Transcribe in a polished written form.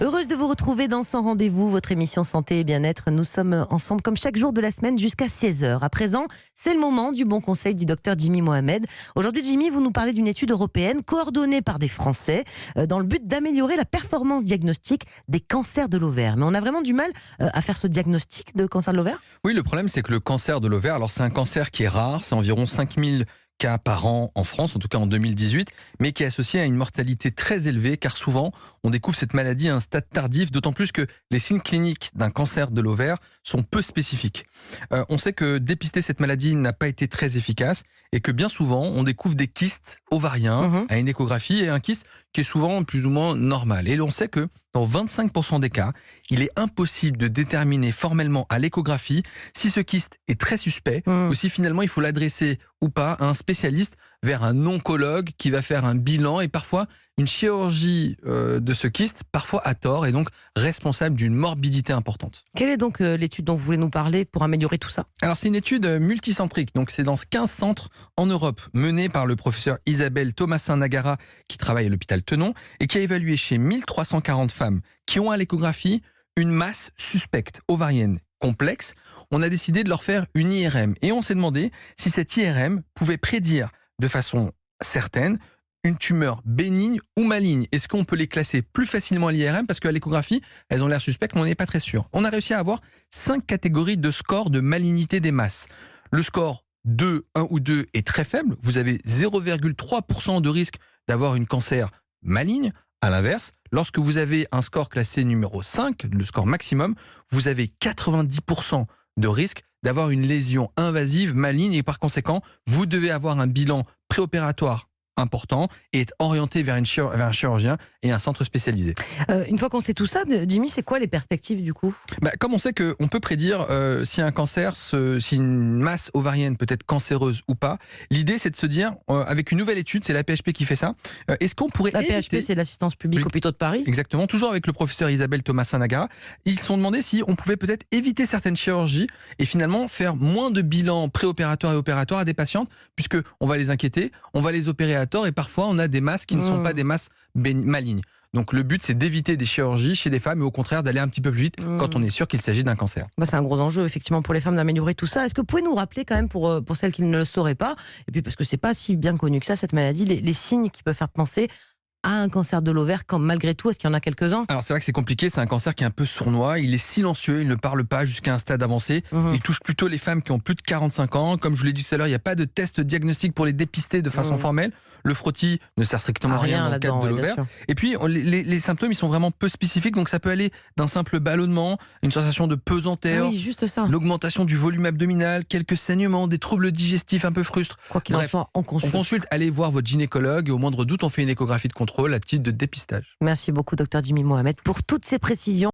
Heureuse de vous retrouver dans Sans Rendez-vous, votre émission santé et bien-être. Nous sommes ensemble comme chaque jour de la semaine jusqu'à 16h. À présent, c'est le moment du bon conseil du docteur Jimmy Mohamed. Aujourd'hui, Jimmy, vous nous parlez d'une étude européenne coordonnée par des Français dans le but d'améliorer la performance diagnostique des cancers de l'ovaire. Mais on a vraiment du mal à faire ce diagnostic de cancer de l'ovaire ? Oui, le problème, c'est que le cancer de l'ovaire, alors c'est un cancer qui est rare, c'est environ 5000 cas par an en France, en tout cas en 2018, mais qui est associé à une mortalité très élevée, car souvent, on découvre cette maladie à un stade tardif, d'autant plus que les signes cliniques d'un cancer de l'ovaire sont peu spécifiques. On sait que dépister cette maladie n'a pas été très efficace, et que bien souvent, on découvre des kystes ovariens à une échographie, et un kyste qui est souvent plus ou moins normal. Et l'on sait que dans 25% des cas, il est impossible de déterminer formellement à l'échographie si ce kyste est très suspect ou si finalement il faut l'adresser ou pas à un spécialiste, vers un oncologue qui va faire un bilan et parfois une chirurgie de ce kyste, parfois à tort, et donc responsable d'une morbidité importante. Quelle est donc l'étude dont vous voulez nous parler pour améliorer tout ça ? Alors c'est une étude multicentrique, donc c'est dans 15 centres en Europe, menée par le professeur Isabelle Thomasin-Nagara qui travaille à l'hôpital Tenon et qui a évalué chez 1340 femmes qui ont à l'échographie une masse suspecte ovarienne complexe. On a décidé de leur faire une IRM et on s'est demandé si cette IRM pouvait prédire de façon certaine une tumeur bénigne ou maligne. Est-ce qu'on peut les classer plus facilement à l'IRM parce qu'à l'échographie, elles ont l'air suspectes, mais on n'est pas très sûr. On a réussi à avoir 5 catégories de score de malignité des masses. Le score 2, 1 ou 2 est très faible. Vous avez 0,3% de risque d'avoir une cancer maligne. À l'inverse, lorsque vous avez un score classé numéro 5, le score maximum, vous avez 90% de risque d'avoir une lésion invasive maligne et par conséquent, vous devez avoir un bilan préopératoire important et être orienté vers un chirurgien et un centre spécialisé. Une fois qu'on sait tout ça, Jimmy, c'est quoi les perspectives du coup ? Comme on sait qu'on peut prédire si un cancer, si une masse ovarienne peut être cancéreuse ou pas, l'idée c'est de se dire, avec une nouvelle étude, c'est la PHP qui fait ça, est-ce qu'on pourrait La PHP, c'est l'Assistance publique hôpitaux de Paris ? Exactement, toujours avec le professeur Isabelle Thomasin-Nagara, ils se sont demandé si on pouvait peut-être éviter certaines chirurgies et finalement faire moins de bilans préopératoires et opératoires à des patientes, puisque on va les inquiéter, on va les opérer à tort et parfois on a des masses qui ne sont pas des masses malignes. Donc le but c'est d'éviter des chirurgies chez les femmes et au contraire d'aller un petit peu plus vite quand on est sûr qu'il s'agit d'un cancer. C'est un gros enjeu effectivement pour les femmes d'améliorer tout ça. Est-ce que vous pouvez nous rappeler quand même pour celles qui ne le sauraient pas, et puis parce que c'est pas si bien connu que ça cette maladie, les signes qui peuvent faire penser à un cancer de l'ovaire, quand malgré tout, est-ce qu'il y en a quelques-uns ? Alors c'est vrai que c'est compliqué, c'est un cancer qui est un peu sournois, il est silencieux, il ne parle pas jusqu'à un stade avancé, il touche plutôt les femmes qui ont plus de 45 ans, comme je vous l'ai dit tout à l'heure, il n'y a pas de test diagnostique pour les dépister de façon formelle, le frottis ne sert strictement à rien dans le cadre de l'ovaire, et puis les symptômes ils sont vraiment peu spécifiques, donc ça peut aller d'un simple ballonnement, une sensation de pesanteur, juste ça, l'augmentation du volume abdominal, quelques saignements, des troubles digestifs un peu frustres. Quoi qu'il en soit, on consulte. Allez voir votre gynécologue et au moindre doute on fait une échographie de contrôle, la petite de dépistage. Merci beaucoup, docteur Jimmy Mohamed, pour toutes ces précisions.